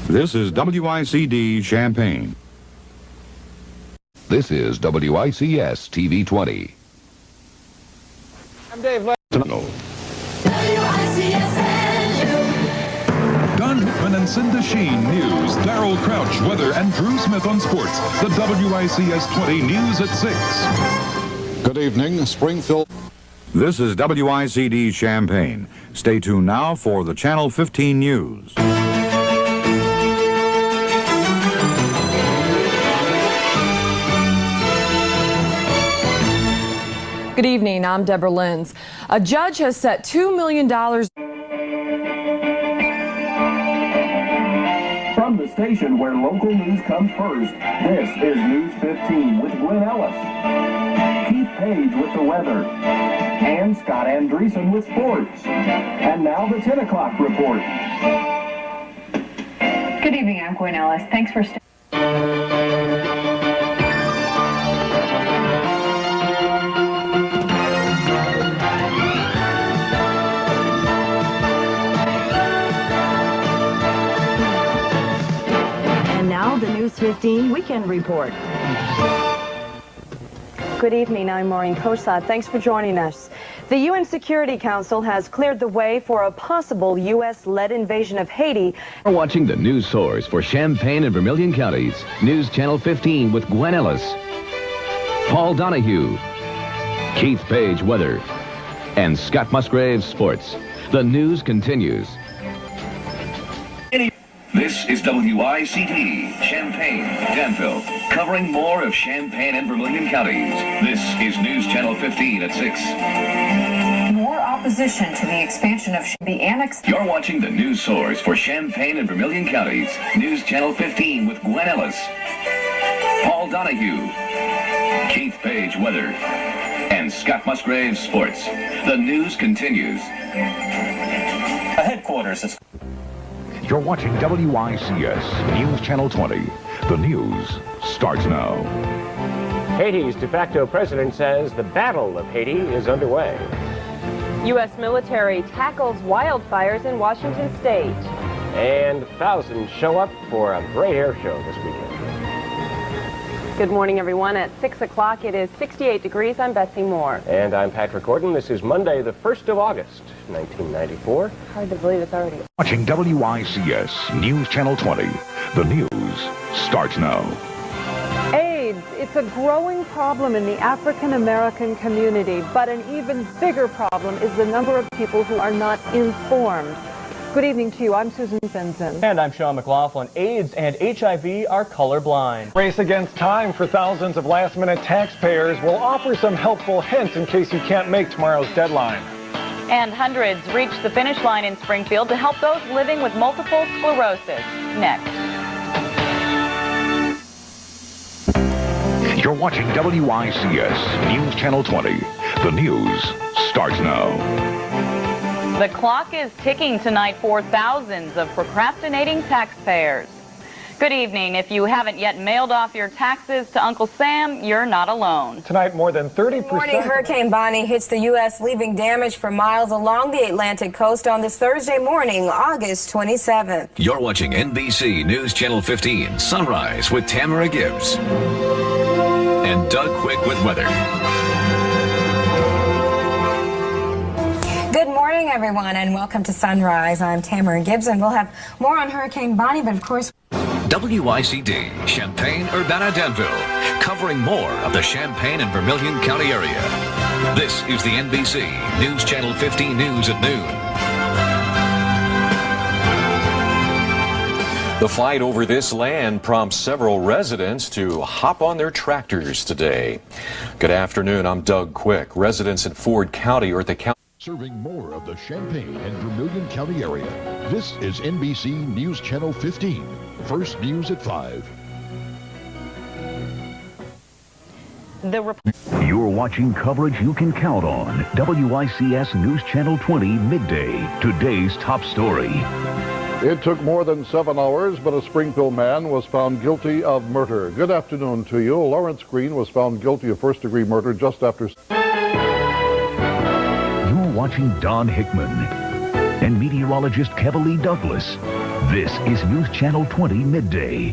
This is WICD Champaign. This is WICS TV 20. I'm Dave Le- Don Hickman and Cinda Sheen, news. Darryl Crouch, weather, and Drew Smith on sports. The WICS 20 News at 6. Good evening, Springfield. This is WICD Champaign. Stay tuned now for the Channel 15 News. Good evening, I'm Deborah Lenz. A judge has set $2 million. From the station where local news comes first, this is News 15 with Glenn Ellis, Keith Page with the weather, and Scott Andreessen with sports. And now the 10 o'clock report. Good evening, I'm Glenn Ellis. Thanks for staying. Now the News 15 Weekend Report. Good evening, I'm Maureen Kosad. Thanks for joining us. The UN Security Council has cleared the way for a possible U.S.-led invasion of Haiti. We're watching the news source for Champaign and Vermilion counties. News Channel 15 with Gwen Ellis, Paul Donahue, Keith Page weather, and Scott Musgrave sports. The news continues. This is WICD, Champaign, Danville, covering more of Champaign and Vermilion counties. This is News Channel 15 at 6. More opposition to the expansion of the annex. You're watching the news source for Champaign and Vermilion counties. News Channel 15 with Gwen Ellis, Paul Donahue, Keith Page weather, and Scott Musgrave sports. The news continues. The headquarters is... You're watching WICS News Channel 20. The news starts now. Haiti's de facto president says the Battle of Haiti is underway. U.S. military tackles wildfires in Washington state. And thousands show up for a great air show this weekend. Good morning, everyone. At 6 o'clock, it is 68 degrees. I'm Betsy Moore. And I'm Patrick Gordon. This is Monday, the 1st of August, 1994. Hard to believe it's already... Watching WICS News Channel 20. The news starts now. AIDS, it's a growing problem in the African American community, but an even bigger problem is the number of people who are not informed. Good evening to you. I'm Susan Benson. And I'm Sean McLaughlin. AIDS and HIV are colorblind. Race Against Time for thousands of last-minute taxpayers will offer some helpful hints in case you can't make tomorrow's deadline. And hundreds reach the finish line in Springfield to help those living with multiple sclerosis. Next. You're watching WICS News Channel 20. The news starts now. The clock is ticking tonight for thousands of procrastinating taxpayers. Good evening. If you haven't yet mailed off your taxes to Uncle Sam, you're not alone. Tonight, more than 30%. Good morning. Hurricane Bonnie hits the U.S., leaving damage for miles along the Atlantic coast on this Thursday morning, August 27th. You're watching NBC News Channel 15, Sunrise with Tamara Gibbs and Doug Quick with weather. Good morning, everyone, and welcome to Sunrise. I'm Tamara Gibbs, and we'll have more on Hurricane Bonnie, but of course... WICD, Champaign, Urbana, Danville, covering more of the Champaign and Vermilion County area. This is the NBC News Channel 15 News at noon. The fight over this land prompts several residents to hop on their tractors today. Good afternoon, I'm Doug Quick. Residents in Ford County are at the county. Serving more of the Champaign and Vermilion County area. This is NBC News Channel 15. First news at 5. You're watching coverage you can count on. WICS News Channel 20 midday. Today's top story. It took more than 7 hours, but a Springfield man was found guilty of murder. Good afternoon to you. Lawrence Green was found guilty of first-degree murder just after... You're watching Don Hickman and meteorologist Kevalee Douglas. This is News Channel 20 Midday.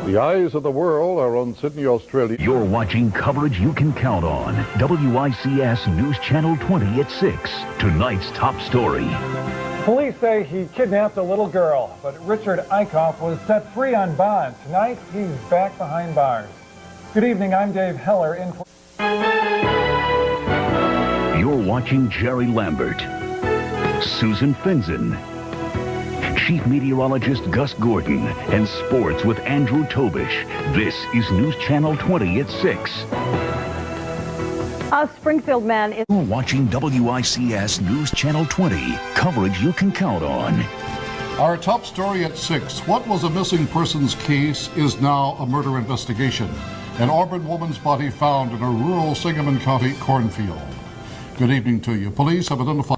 The eyes of the world are on Sydney, Australia. You're watching coverage you can count on. WICS News Channel 20 at 6. Tonight's top story. Police say he kidnapped a little girl, but Richard Eichhoff was set free on bond. Tonight, he's back behind bars. Good evening, I'm Dave Heller in for... You're watching Jerry Lambert, Susan Finzen, Chief Meteorologist Gus Gordon, and sports with Andrew Tobish. This is News Channel 20 at 6. A Springfield man is... You're watching WICS News Channel 20. Coverage you can count on. Our top story at 6. What was a missing persons case is now a murder investigation. An Auburn woman's body found in a rural Sangamon County cornfield. Good evening to you. Police have identified...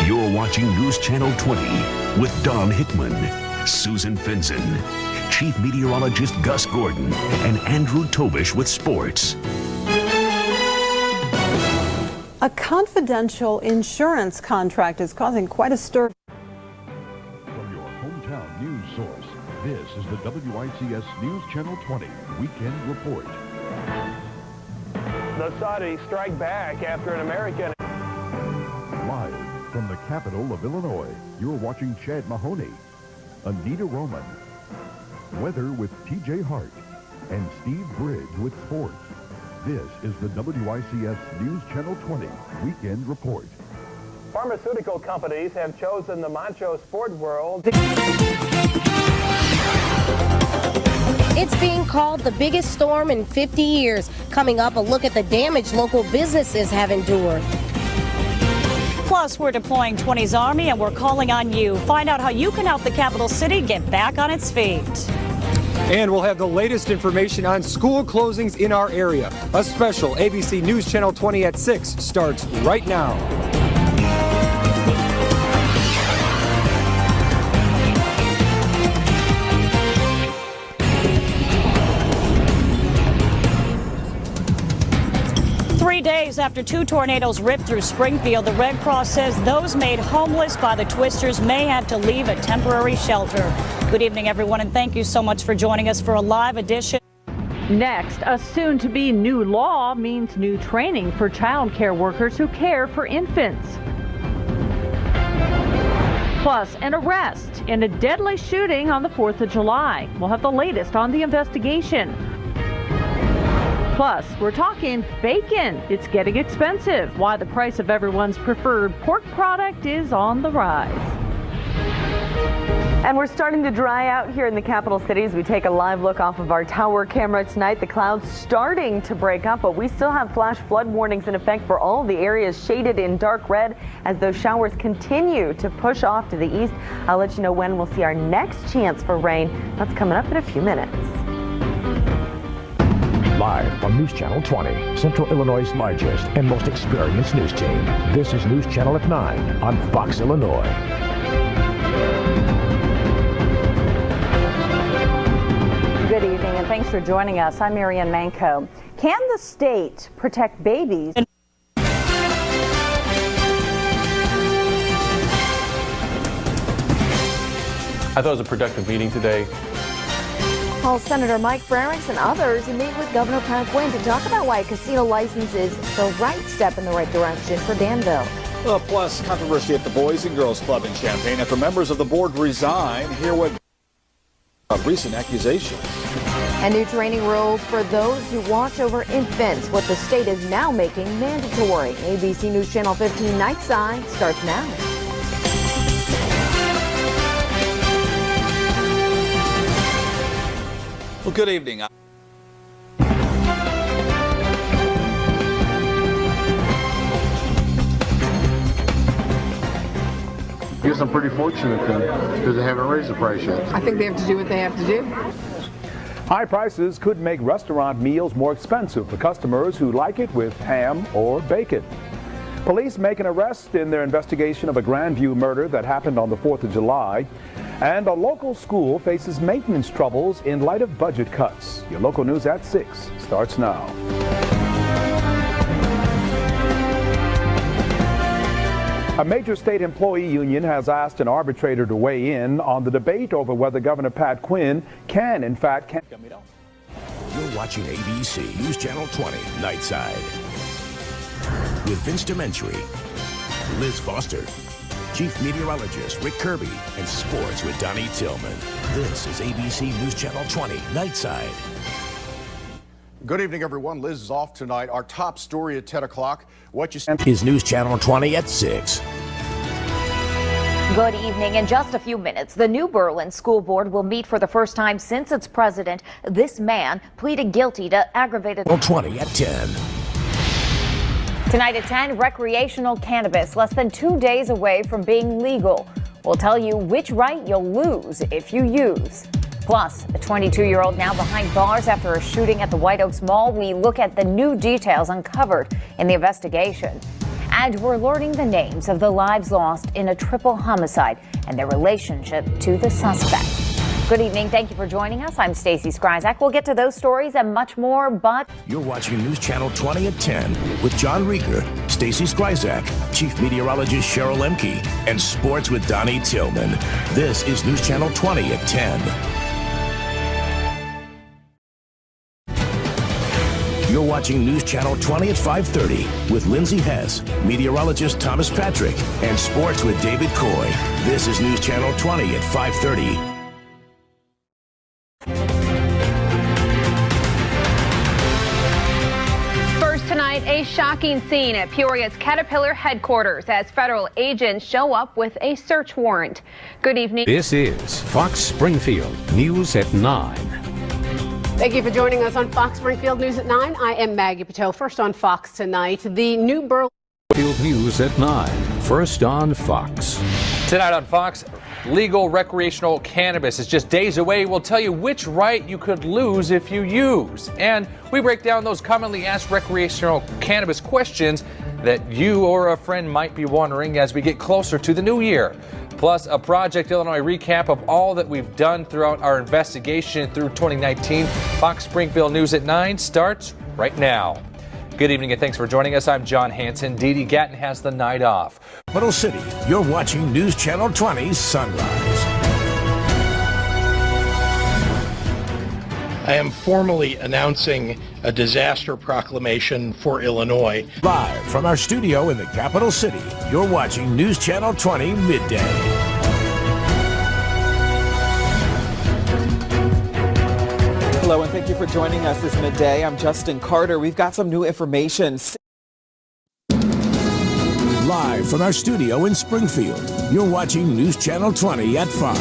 You're watching News Channel 20 with Don Hickman, Susan Finzen, Chief Meteorologist Gus Gordon, and Andrew Tobish with sports. A confidential insurance contract is causing quite a stir. From your hometown news source, this is the WICS News Channel 20 Weekend Report. The Saudis strike back after an American... Live from the capital of Illinois, you're watching Chad Mahoney, Anita Roman, weather with TJ Hart, and Steve Bridge with sports. This is the WICS News Channel 20 Weekend Report. Pharmaceutical companies have chosen the macho sport world. It's being called the biggest storm in 50 years. Coming up, a look at the damage local businesses have endured. Plus, we're deploying 20's Army, and we're calling on you. Find out how you can help the capital city get back on its feet. And we'll have the latest information on school closings in our area. A special ABC News Channel 20 at 6 starts right now. Days after 2 tornadoes ripped through Springfield, the Red Cross says those made homeless by the twisters may have to leave a temporary shelter. Good evening, everyone, and thank you so much for joining us for a live edition. Next, a soon-to-be new law means new training for child care workers who care for infants. Plus, an arrest in a deadly shooting on the 4th of July. We'll have the latest on the investigation. Plus, we're talking bacon. It's getting expensive. Why the price of everyone's preferred pork product is on the rise. And we're starting to dry out here in the capital city as we take a live look off of our tower camera tonight. The clouds starting to break up, but we still have flash flood warnings in effect for all the areas shaded in dark red as those showers continue to push off to the east. I'll let you know when we'll see our next chance for rain. That's coming up in a few minutes. Live from News Channel 20, Central Illinois' largest and most experienced news team. This is News Channel at 9 on Fox, Illinois. Good evening, and thanks for joining us. I'm Marianne Manco. Can the state protect babies? I thought it was a productive meeting today. Well, Senator Mike Frerichs and others meet with Governor Pat Quinn to talk about why a casino license is the right step in the right direction for Danville. Plus, controversy at the Boys and Girls Club in Champaign after members of the board resign. Hear what recent accusations. And new training rules for those who watch over infants, what the state is now making mandatory. ABC News Channel 15 Nightside starts now. Well, good evening. I guess I'm pretty fortunate then, because they haven't raised the price yet. I think they have to do what they have to do. High prices could make restaurant meals more expensive for customers who like it with ham or bacon. Police make an arrest in their investigation of a Grandview murder that happened on the 4th of July. And a local school faces maintenance troubles in light of budget cuts. Your local news at 6 starts now. A major state employee union has asked an arbitrator to weigh in on the debate over whether Governor Pat Quinn can, in fact, You're watching ABC News Channel 20, Nightside. With Vince Dementry, Liz Foster, Chief Meteorologist Rick Kirby, and Sports with Donnie Tillman. This is ABC News Channel 20, Nightside. Good evening, everyone. Liz is off tonight. Our top story at 10 o'clock. What you is News Channel 20 at 6. Good evening. In just a few minutes, the New Berlin School Board will meet for the first time since its president. This man pleaded guilty to aggravated 20 at 10. Tonight at 10, recreational cannabis less than 2 days away from being legal. We'll tell you which right you'll lose if you use. Plus, a 22-year-old now behind bars after a shooting at the White Oaks Mall. We look at the new details uncovered in the investigation. And we're learning the names of the lives lost in a triple homicide and their relationship to the suspect. Good evening. Thank you for joining us. I'm Stacey Skryzak. We'll get to those stories and much more, but You're watching News Channel 20 at 10 with John Rieger, Stacey Skryzak, Chief Meteorologist Cheryl Lemke, and Sports with Donnie Tillman. This is News Channel 20 at 10. You're watching News Channel 20 at 5:30 with Lindsay Hess, meteorologist Thomas Patrick, and Sports with David Coy. This is News Channel 20 at 5:30. First tonight, a shocking scene at Peoria's Caterpillar headquarters as federal agents show up with a search warrant. Good evening. This is Fox Springfield News at 9. Thank you for joining us on Fox Springfield News at 9. I am Maggie Patel. First on Fox tonight, the New Berlin Field News at 9. First on Fox. Tonight on Fox, legal recreational cannabis is just days away. We'll tell you which right you could lose if you use. And we break down those commonly asked recreational cannabis questions that you or a friend might be wondering as we get closer to the new year. Plus, a Project Illinois recap of all that we've done throughout our investigation through 2019. Fox Springfield News at 9 starts right now. Good evening and thanks for joining us. I'm John Hanson. Dee Dee Gatton has the night off. Middle City, you're watching News Channel 20 Sunrise. I am formally announcing a disaster proclamation for Illinois. Live from our studio in the capital city, you're watching News Channel 20 Midday. Hello, and thank you for joining us this midday. I'm Justin Carter. We've got some new information. Live from our studio in Springfield, you're watching News Channel 20 at 5.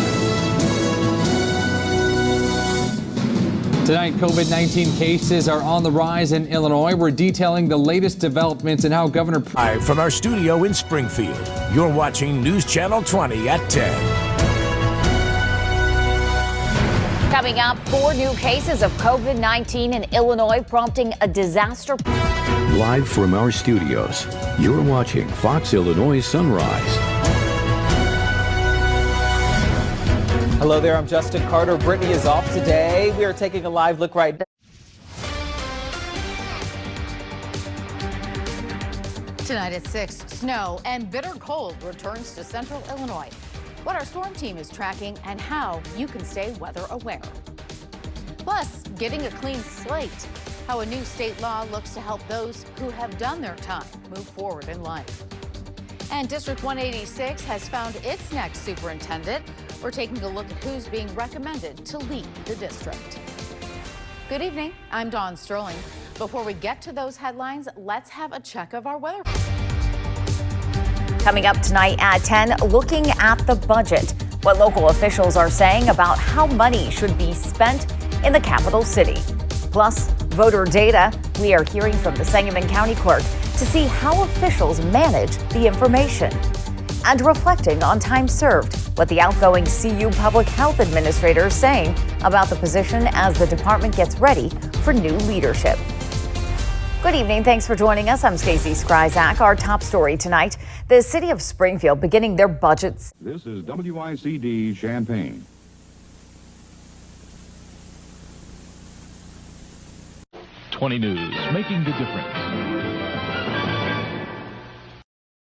Tonight, COVID-19 cases are on the rise in Illinois. We're detailing the latest developments and how Governor... Live from our studio in Springfield, you're watching News Channel 20 at 10. Coming up, 4 new cases of COVID-19 in Illinois, prompting a disaster. Live from our studios, you're watching Fox Illinois Sunrise. Hello there, I'm Justin Carter. Brittany is off today. We are taking a live look right now. Tonight at 6, snow and bitter cold returns to central Illinois. What our storm team is tracking and how you can stay weather aware. Plus, getting a clean slate, how a new state law looks to help those who have done their time move forward in life. And District 186 has found its next superintendent. We're taking a look at who's being recommended to lead the district. Good evening, I'm Dawn Sterling. Before we get to those headlines, let's have a check of our weather. Coming up tonight at 10, looking at the budget, what local officials are saying about how money should be spent in the capital city. Plus, voter data, we are hearing from the Sangamon County Clerk to see how officials manage the information. And reflecting on time served, what the outgoing CU Public Health Administrator is saying about the position as the department gets ready for new leadership. Good evening. Thanks for joining us. I'm Stacey Skryzak. Our top story tonight, the city of Springfield beginning their budgets. This is WICD Champaign. #20 News, making the difference.